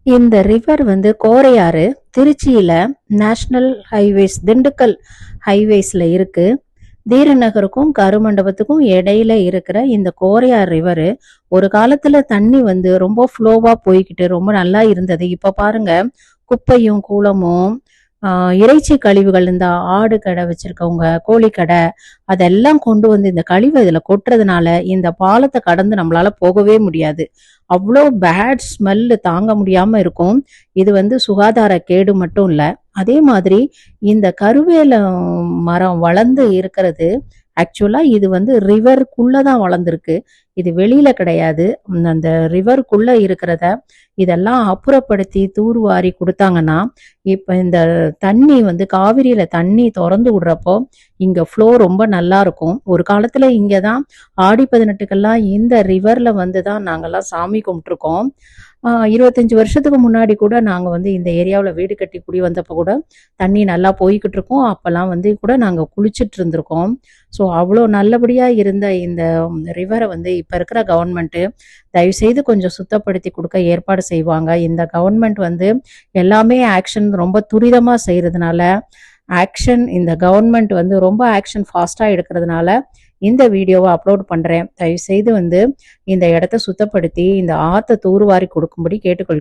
இந்த ரிவர் வந்து கோரையாறு திருச்சியில நேஷனல் ஹைவேஸ் திண்டுக்கல் ஹைவேஸ்ல இருக்கு. தீரநகருக்கும் கருமண்டபத்துக்கும் இடையில இருக்கிற இந்த கோரையார் ரிவரு ஒரு காலத்துல தண்ணி வந்து ரொம்ப ஃப்ளோவா போய்கிட்டு ரொம்ப நல்லா இருந்தது. இப்ப பாருங்க, குப்பையும் கூளமும் இறைச்சி கழிவுகள், இந்த ஆடு கடை வச்சிருக்கவங்க, கோழி கடை, அதெல்லாம் கொண்டு வந்து இந்த கழிவை இதுல கொட்டுறதுனால இந்த பாலத்தை கடந்து நம்மளால போகவே முடியாது. அவ்வளோ பேட் ஸ்மெல்லு தாங்க முடியாம இருக்கும். இது வந்து சுகாதார கேடு மட்டும் இல்ல, அதே மாதிரி இந்த கருவேல மரம் வளர்ந்து இருக்கிறது ஆக்சுவலா இது வந்து ரிவருக்குள்ளதான் வளர்ந்துருக்கு. இது வெளியில கிடையாது. அந்த ரிவருக்குள்ள இருக்கிறத இதெல்லாம் அப்புறப்படுத்தி தூர்வாரி கொடுத்தாங்கன்னா, இப்ப இந்த தண்ணி வந்து காவிரியில தண்ணி திறந்து விடுறப்போ இங்க ஃப்ளோ ரொம்ப நல்லா இருக்கும். ஒரு காலத்துல இங்கதான் ஆடி 18க்கெல்லாம் இந்த ரிவர்ல வந்துதான் நாங்கெல்லாம் சாமி கும்பிட்டுருக்கோம். 25 வருஷத்துக்கு முன்னாடி கூட நாங்க வந்து இந்த ஏரியாவில் வீடு கட்டி குடி வந்தப்போ கூட தண்ணி நல்லா போய்கிட்டு இருக்கோம். அப்பெல்லாம் வந்து கூட நாங்க குளிச்சுட்டு இருந்திருக்கோம். ஸோ அவ்வளோ நல்லபடியா இருந்த இந்த ரிவரை வந்து இப்ப இருக்கிற கவர்மெண்ட் தயவுசெய்து கொஞ்சம் சுத்தப்படுத்தி கொடுக்க ஏற்பாடு செய்வாங்க. இந்த கவர்மெண்ட் வந்து எல்லாமே ஆக்ஷன் ரொம்ப துரிதமா செய்யறதுனால, இந்த கவர்மெண்ட் வந்து ரொம்ப ஆக்ஷன் ஃபாஸ்டா எடுக்கிறதுனால இந்த வீடியோவை அப்லோட் பண்றேன். தயவுசெய்து வந்து இந்த இடத்த சுத்தப்படுத்தி இந்த ஆத்தை தூர்வாரி கொடுக்கும்படி கேட்டுக்கொள்.